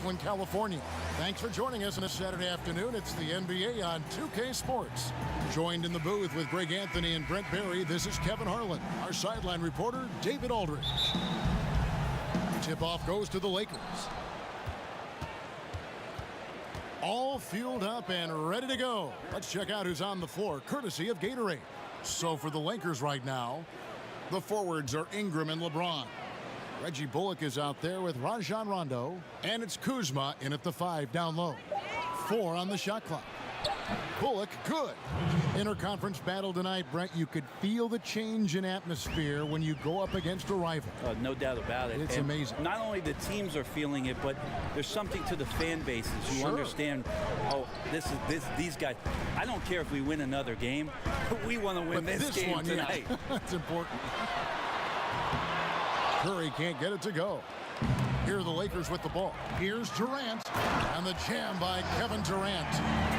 Oakland, California. Thanks for joining us on a Saturday afternoon. It's the NBA on 2K Sports. Joined in the booth with Greg Anthony and Brent Barry, this is Kevin Harlan. Our sideline reporter, David Aldridge. Tip-off goes to the Lakers. All fueled up and ready to go. Let's check out who's on the floor, courtesy of Gatorade. So for the Lakers right now, the forwards are Ingram and LeBron. Reggie Bullock is out there with Rajon Rondo, and it's Kuzma in at the 5 down low. 4 on the shot clock. Bullock, good. Interconference battle tonight, Brent. You could feel the change in atmosphere when you go up against a rival. No doubt about it. It's amazing. Not only the teams are feeling it, but there's something to the fan bases who understand, oh, these guys. I don't care if we win another game. We want to win this game one, tonight. Yeah. That's important. Curry can't get it to go. Here are the Lakers with the ball. Here's Durant, and the jam by Kevin Durant.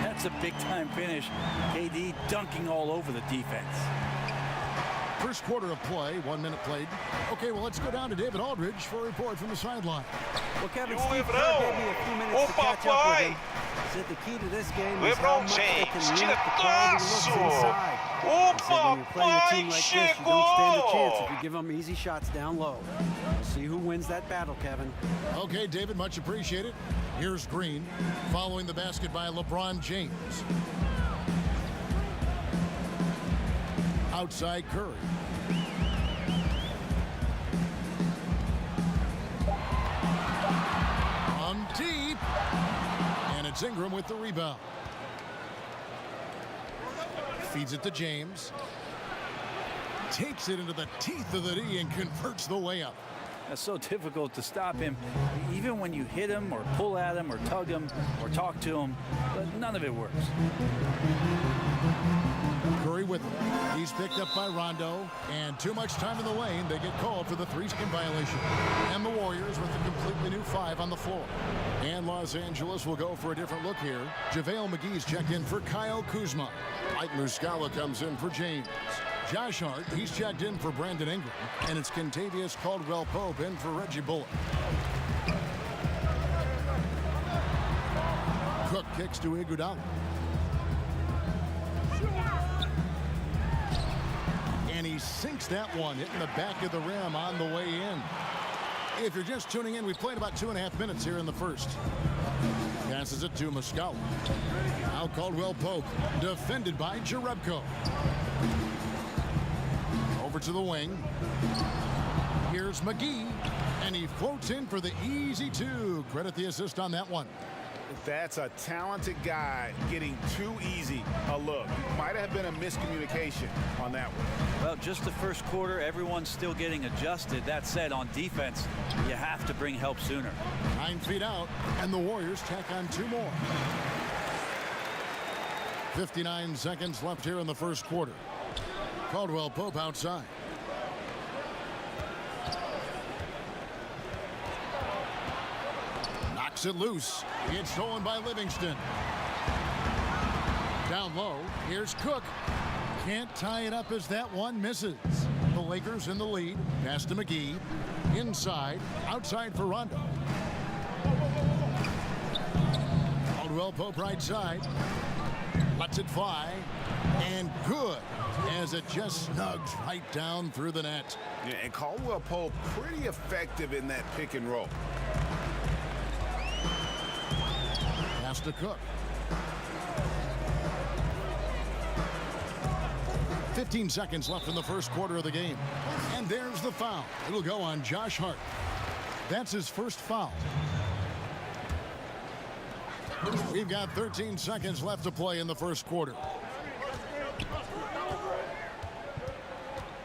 That's a big-time finish. KD dunking all over the defense. First quarter of play, 1 minute played. Okay, well, let's go down to David Aldridge for a report from the sideline. Well, Kevin, Steve Kerr gave me a few minutes to catch up with him. Said the key to this game is how much they can limit the quality looks inside. He said when you're playing a team like this, you don't stand a chance if you give them easy shots down low. We'll see who wins that battle, Kevin. Okay, David, much appreciated. Here's Green, following the basket by LeBron James. Outside Curry. On deep. And it's Ingram with the rebound. Feeds it to James. Takes it into the teeth of the D and converts the layup. That's so difficult to stop him. Even when you hit him or pull at him or tug him or talk to him, but none of it works. Curry with him. He's picked up by Rondo, and too much time in the lane. They get called for the 3-second violation. And the Warriors with a completely new 5 on the floor. And Los Angeles will go for a different look here. JaVale McGee's checked in for Kyle Kuzma. Mike Muscala comes in for James. Josh Hart, he's checked in for Brandon Ingram. And it's Kentavious Caldwell-Pope in for Reggie Bullock. Cook kicks to Iguodala. And he sinks that one, hitting the back of the rim on the way in. If you're just tuning in, we've played about 2.5 minutes here in the first. Passes it to Muscala. Now Caldwell-Pope, defended by Jerebko. Over to the wing. Here's McGee, and he floats in for the easy 2. Credit the assist on that one. That's a talented guy getting too easy a look. Might have been a miscommunication on that one. Well, just the first quarter, everyone's still getting adjusted. That said, on defense, you have to bring help sooner. 9 feet out, and the Warriors tack on 2 more. 59 seconds left here in the first quarter. Caldwell-Pope outside. Knocks it loose. It's stolen by Livingston. Down low, here's Cook. Can't tie it up as that one misses. The Lakers in the lead. Pass to McGee. Inside, outside for Rondo. Caldwell-Pope right side. Lets it fly. And good, as it just snugs right down through the net. Yeah, and Caldwell-Pope pretty effective in that pick and roll. Pass to Cook. 15 seconds left in the first quarter of the game. And there's the foul. It'll go on Josh Hart. That's his first foul. We've got 13 seconds left to play in the first quarter.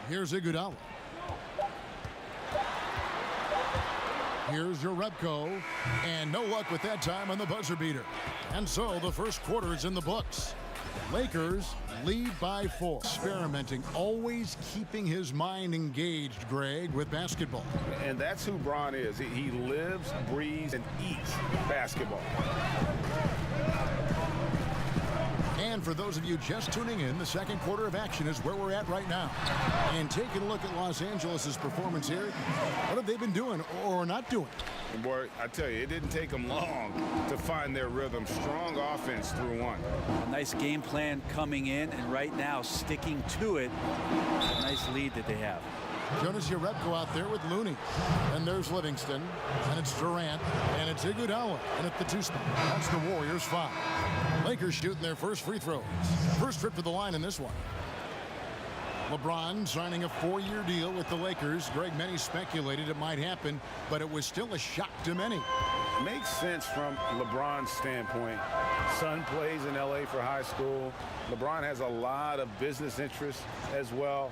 Here's Iguodala. Here's Jerebko. And no luck with that time on the buzzer beater. And so the first quarter is in the books. Lakers lead by 4. Experimenting, always keeping his mind engaged, Greg, with basketball. And that's who Bron is. He lives, breathes, and eats basketball. And for those of you just tuning in, the second quarter of action is where we're at right now. And taking a look at Los Angeles' performance here, what have they been doing or not doing? Boy, I tell you, it didn't take them long to find their rhythm. Strong offense through one. A nice game plan coming in, and right now sticking to it. A nice lead that they have. Jonas Jerebko out there with Looney. And there's Livingston. And it's Durant. And it's Iguodala. And at the 2 spot. That's the Warriors 5. Lakers shooting their first free throws. First trip to the line in this one. LeBron signing a 4-year deal with the Lakers. Greg, many speculated it might happen, but it was still a shock to many. Makes sense from LeBron's standpoint. Son plays in LA for high school. LeBron has a lot of business interests as well.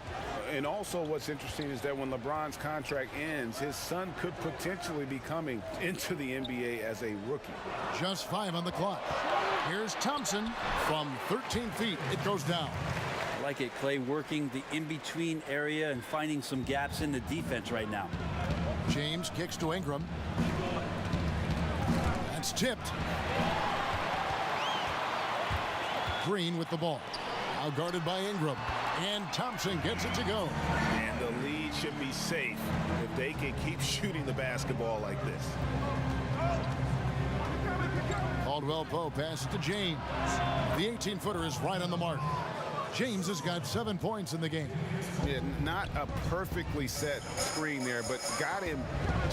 And also what's interesting is that when LeBron's contract ends, his son could potentially be coming into the NBA as a rookie. Just 5 on the clock. Here's Thompson from 13 feet. It goes down. I like it, Clay, working the in-between area and finding some gaps in the defense right now. James kicks to Ingram. That's tipped. Green with the ball. Now guarded by Ingram. And Thompson gets it to go. And the lead should be safe if they can keep shooting the basketball like this. Caldwell Pope passes to James. The 18-footer is right on the mark. James has got 7 points in the game. Yeah, not a perfectly set screen there, but got him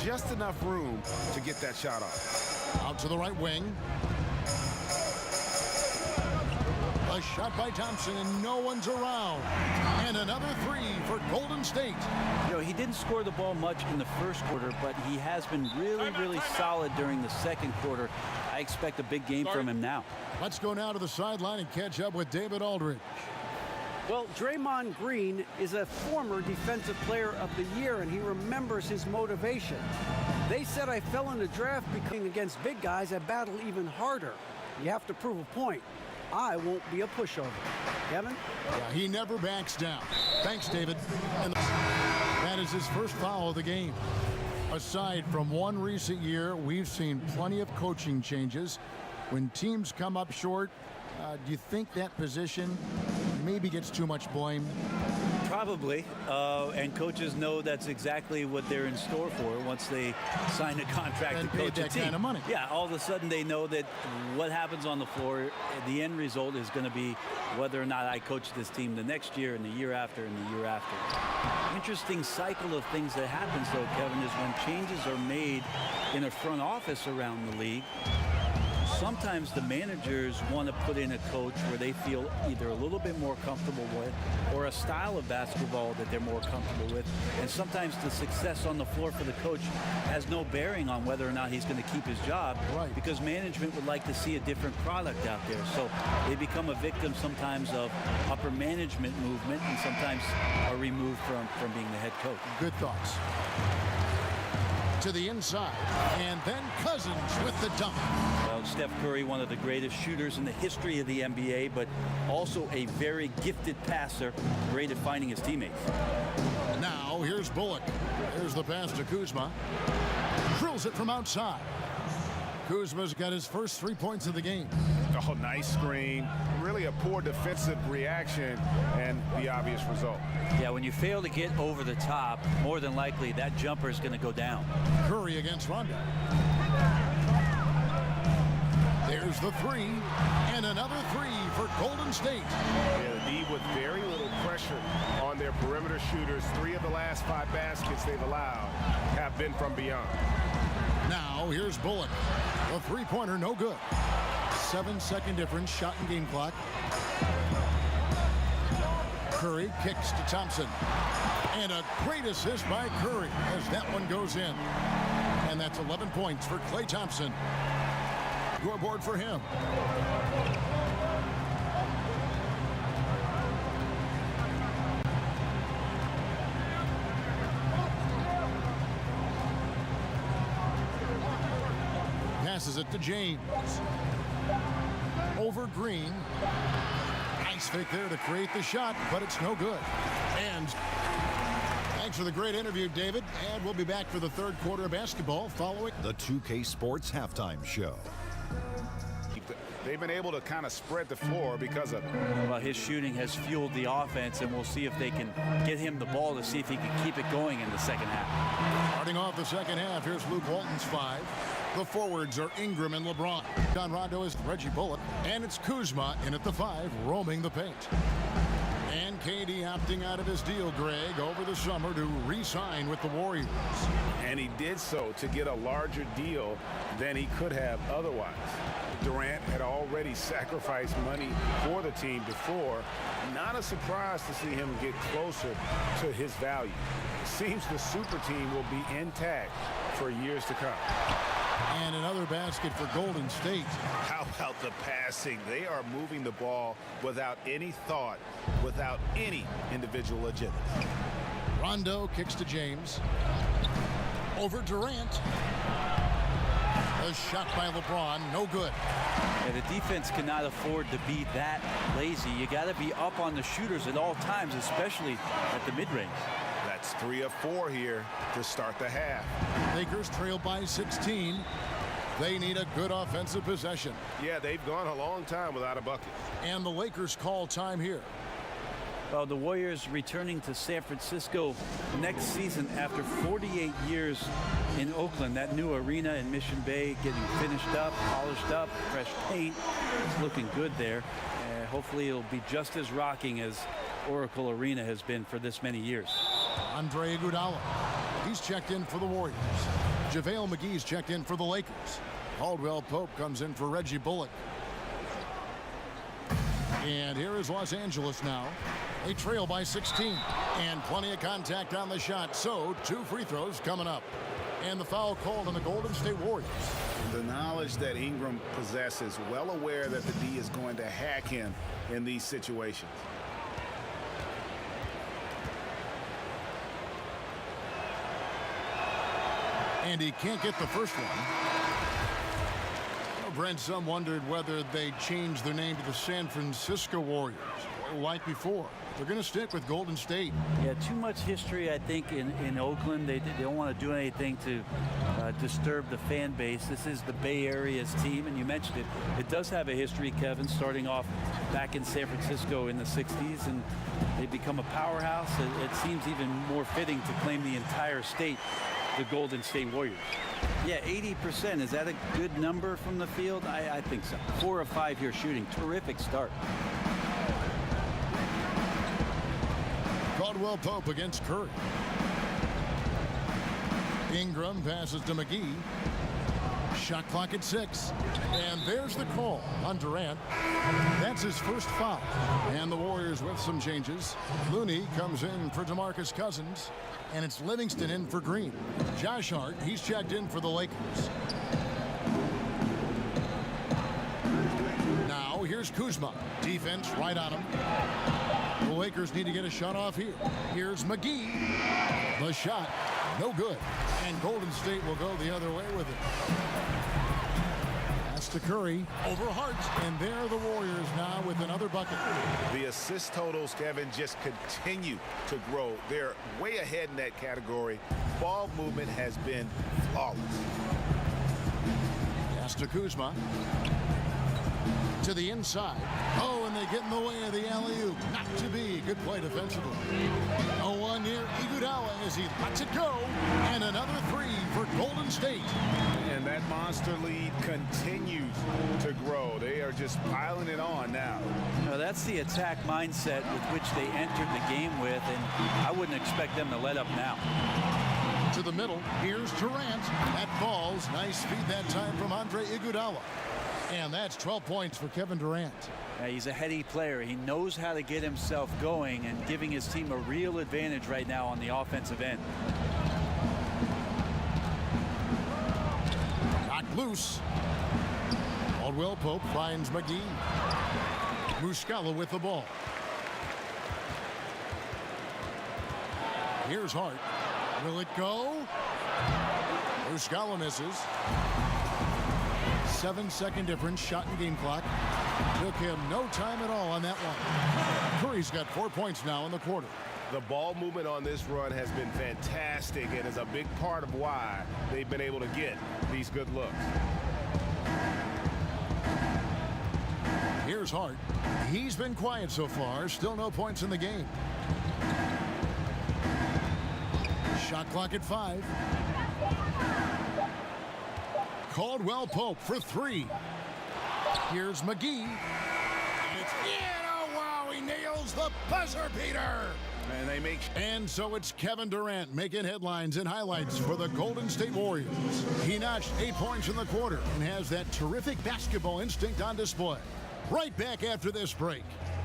just enough room to get that shot off. Out to the right wing. A shot by Thompson, and no one's around. And another 3 for Golden State. You know, he didn't score the ball much in the first quarter, but he has been really solid during the second quarter. I expect a big game from him now. Let's go now to the sideline and catch up with David Aldridge. Well, Draymond Green is a former Defensive Player of the Year, and he remembers his motivation. They said I fell in the draft because against big guys, I battle even harder. You have to prove a point. I won't be a pushover. Kevin? Yeah, he never backs down. Thanks, David. And that is his first foul of the game. Aside from one recent year, we've seen plenty of coaching changes. When teams come up short, do you think that position maybe gets too much blame? Probably, and coaches know that's exactly what they're in store for once they sign a contract And to coach paid a that team. kind of money. Yeah, all of a sudden they know that what happens on the floor, the end result is going to be whether or not I coach this team the next year and the year after and the year after. Interesting cycle of things that happens, though, Kevin, is when changes are made in a front office around the league. Sometimes the managers want to put in a coach where they feel either a little bit more comfortable with or a style of basketball that they're more comfortable with. And sometimes the success on the floor for the coach has no bearing on whether or not he's going to keep his job, Right. because management would like to see a different product out there. So they become a victim sometimes of upper management movement and sometimes are removed from being the head coach. Good thoughts. To the inside, and then Cousins with the dunk. Well, Steph Curry, one of the greatest shooters in the history of the NBA, but also a very gifted passer, great at finding his teammates. Now, here's Bullock. Here's the pass to Kuzma. Drills it from outside. Kuzma's got his first 3 points of the game. Oh, nice screen. Really a poor defensive reaction and the obvious result. Yeah, when you fail to get over the top, more than likely that jumper is going to go down. Curry against Rondo. There's the 3, and another 3 for Golden State. Yeah, the D with very little pressure on their perimeter shooters. 3 of the last 5 baskets they've allowed have been from beyond. Now, here's Bullock. The three-pointer, no good. 7-second difference, shot and game clock. Curry kicks to Thompson. And a great assist by Curry as that one goes in. And that's 11 points for Klay Thompson. Scoreboard for him. Passes it to James. Over Green. Nice fake there to create the shot, but it's no good. And thanks for the great interview, David. And we'll be back for the third quarter of basketball following The 2K Sports Halftime Show. They've been able to kind of spread the floor because of it. Well, his shooting has fueled the offense, and we'll see if they can get him the ball to see if he can keep it going in the second half. Starting off the second half, here's Luke Walton's 5. The forwards are Ingram and LeBron. Don Rondo is Reggie Bullock, and it's Kuzma in at the 5, roaming the paint. And KD opting out of his deal, Greg, over the summer to re-sign with the Warriors. And he did so to get a larger deal than he could have otherwise. Durant had already sacrificed money for the team before. Not a surprise to see him get closer to his value. Seems the super team will be intact for years to come. And another basket for Golden State. How about the passing? They are moving the ball without any thought, without any individual agenda. Rondo kicks to James. Over Durant. A shot by LeBron, no good. Yeah, the defense cannot afford to be that lazy. You got to be up on the shooters at all times, especially at the mid-range. That's 3 of 4 here to start the half. Lakers trail by 16. They need a good offensive possession. Yeah, they've gone a long time without a bucket. And the Lakers call time here. Well, the Warriors returning to San Francisco next season after 48 years in Oakland. That new arena in Mission Bay getting finished up, polished up, fresh paint. It's looking good there. Hopefully it'll be just as rocking as Oracle Arena has been for this many years. Andre Iguodala, he's checked in for the Warriors. JaVale McGee's checked in for the Lakers. Caldwell Pope comes in for Reggie Bullock. And here is Los Angeles now. They trail by 16. And plenty of contact on the shot. So 2 free throws coming up. And the foul called on the Golden State Warriors. The knowledge that Ingram possesses, well aware that the D is going to hack him in these situations. And he can't get the first one. Well, Brent, some wondered whether they changed their name to the San Francisco Warriors, like before. They're going to stick with Golden State. Yeah, too much history, I think, in Oakland. They don't want to do anything to disturb the fan base. This is the Bay Area's team, and you mentioned it. It does have a history, Kevin, starting off back in San Francisco in the 60s, and they become a powerhouse. It seems even more fitting to claim the entire state, the Golden State Warriors. Yeah, 80%. Is that a good number from the field? I think so. 4 of 5 here shooting. Terrific start. Caldwell Pope against Curry. Ingram passes to McGee. Shot clock at 6. And there's the call on Durant. That's his first foul. And the Warriors with some changes. Looney comes in for DeMarcus Cousins. And it's Livingston in for Green. Josh Hart, he's checked in for the Lakers. Now here's Kuzma. Defense right on him. The Lakers need to get a shot off here. Here's McGee. The shot, no good. And Golden State will go the other way with it. Pass to Curry, over Hart. And there are the Warriors now with another bucket. The assist totals, Kevin, just continue to grow. They're way ahead in that category. Ball movement has been flawless. Pass to Kuzma. To the inside. Oh, and they get in the way of the alley-oop. Not to be. Good play defensively. A 1 near Iguodala as he lets it go. And another 3 for Golden State. And that monster lead continues to grow. They are just piling it on now. Now, that's the attack mindset with which they entered the game with, and I wouldn't expect them to let up now. To the middle. Here's Durant. That falls. Nice feed that time from Andre Iguodala. And that's 12 points for Kevin Durant. He's a heady player. He knows how to get himself going and giving his team a real advantage right now on the offensive end. Knocked loose. Caldwell Pope finds McGee. Muscala with the ball. Here's Hart. Will it go? Muscala misses. 7-second difference, shot and game clock. Took him no time at all on that one. Curry's got 4 points now in the quarter. The ball movement on this run has been fantastic and is a big part of why they've been able to get these good looks. Here's Hart. He's been quiet so far. Still no points in the game. Shot clock at 5. Caldwell Pope for 3. Here's McGee. And it's in. Oh, wow. He nails the buzzer beater. And so it's Kevin Durant making headlines and highlights for the Golden State Warriors. He notched 8 points in the quarter and has that terrific basketball instinct on display. Right back after this break.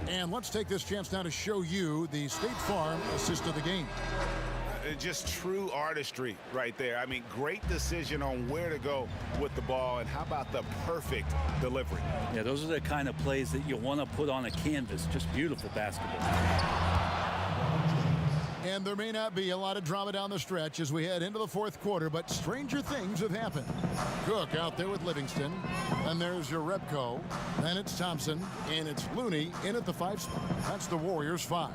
And let's take this chance now to show you the State Farm assist of the game. Just true artistry right there. I mean, great decision on where to go with the ball, and how about the perfect delivery? Yeah, those are the kind of plays that you want to put on a canvas. Just beautiful basketball. And there may not be a lot of drama down the stretch as we head into the 4th quarter, but stranger things have happened. Cook out there with Livingston. And there's your Rebko. Then it's Thompson. And it's Looney in at the 5 spot. That's the Warriors 5.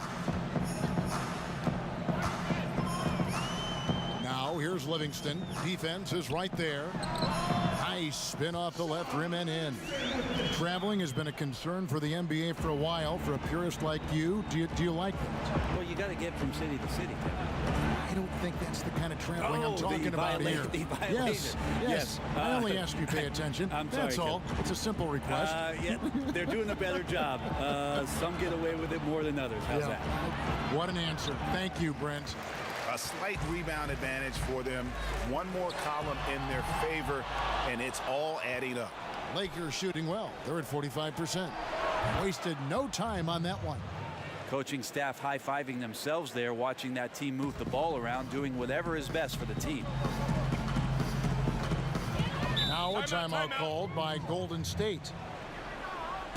Now here's Livingston. Defense is right there. Nice spin off the left rim and in. Traveling has been a concern for the NBA for a while. For a purist like you, do you like that? Well, you got to get from city to city. I don't think that's the kind of traveling I'm talking about here. Yes. I only ask you pay attention. That's all. It's a simple request. Yeah, they're doing a better job. Some get away with it more than others. How's that? What an answer. Thank you, Brent. A slight rebound advantage for them. One more column in their favor, and it's all adding up. Lakers shooting well. They're at 45%. Wasted no time on that one. Coaching staff high-fiving themselves there, watching that team move the ball around, doing whatever is best for the team. Now a timeout called by Golden State.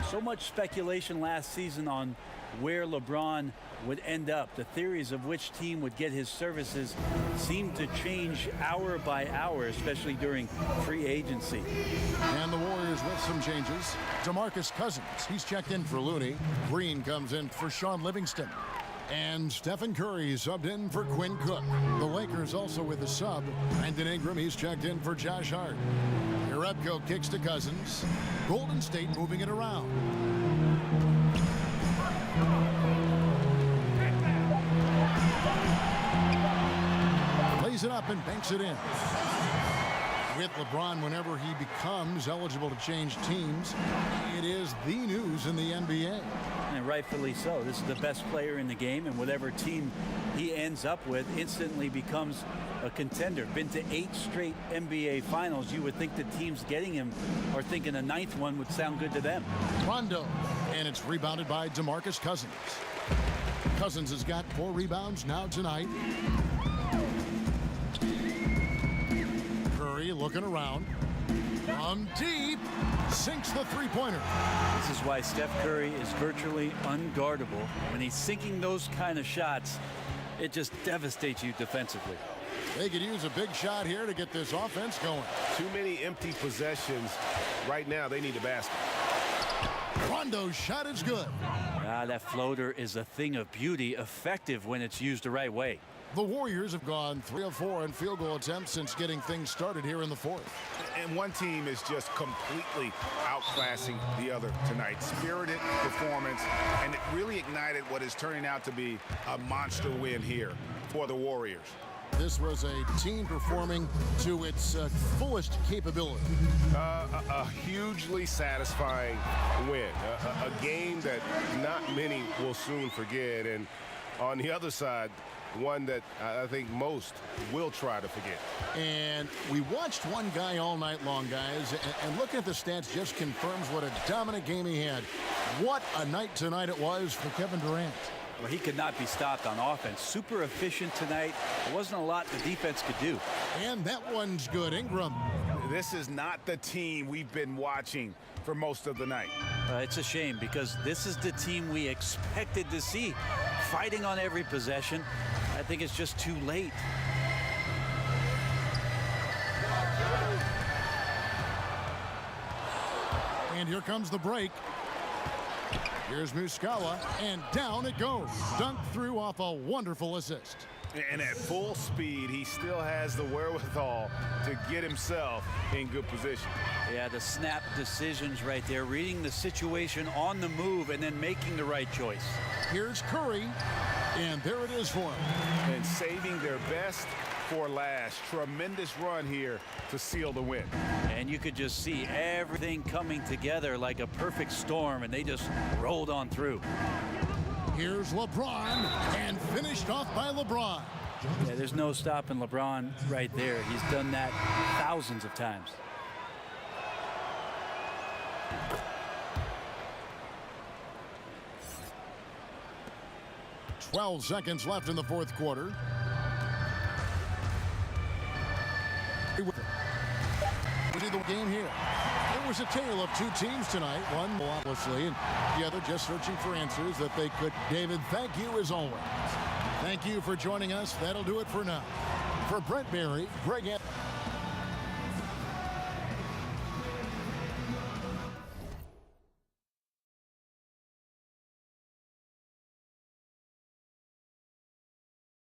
So much speculation last season on where LeBron would end up. The theories of which team would get his services seem to change hour by hour, especially during free agency. And the Warriors with some changes. DeMarcus Cousins, he's checked in for Looney. Green comes in for Sean Livingston. And Stephen Curry subbed in for Quinn Cook. The Lakers also with a sub. Brandon Ingram, he's checked in for Josh Hart. Rebko kicks to Cousins. Golden State moving it around. Lays it up and banks it in. With LeBron, whenever he becomes eligible to change teams, it is the news in the NBA. And rightfully so. This is the best player in the game, and whatever team he ends up with instantly becomes a contender. Been to 8 straight NBA finals. You would think the teams getting him are thinking a 9th one would sound good to them. Rondo, and it's rebounded by DeMarcus Cousins. Cousins has got 4 rebounds now tonight. Curry looking around. From deep, sinks the three-pointer. This is why Steph Curry is virtually unguardable. When he's sinking those kind of shots, it just devastates you defensively. They could use a big shot here to get this offense going. Too many empty possessions. Right now, they need a basket. Rondo's shot is good. That floater is a thing of beauty, effective when it's used the right way. The Warriors have gone 3 of 4 in field goal attempts since getting things started here in the 4th. And one team is just completely outclassing the other tonight. Spirited performance, and it really ignited what is turning out to be a monster win here for the Warriors. This was a team performing to its fullest capability. A hugely satisfying win. A game that not many will soon forget. And on the other side, one that I think most will try to forget. And we watched one guy all night long, guys, and looking at the stats just confirms what a dominant game he had. What a night tonight it was for Kevin Durant. Well, he could not be stopped on offense. Super efficient tonight. There wasn't a lot the defense could do. And that one's good. Ingram. This is not the team we've been watching for most of the night. It's a shame because this is the team we expected to see fighting on every possession. I think it's just too late. And here comes the break. Here's Muscala, and down it goes. Dunked through off a wonderful assist. And at full speed, he still has the wherewithal to get himself in good position. Yeah, the snap decisions right there, reading the situation on the move and then making the right choice. Here's Curry, and there it is for him. And saving their best for last. Tremendous run here to seal the win. And you could just see everything coming together like a perfect storm, and they just rolled on through. Here's LeBron, and finished off by LeBron. Yeah, there's no stopping LeBron right there. He's done that thousands of times. "12 seconds left in the fourth quarter. We do the game here. It was a tale of two teams tonight, one obviously, and the other just searching for answers that they could. David, thank you as always. Thank you for joining us. That'll do it for now. For Brent Berry, Greg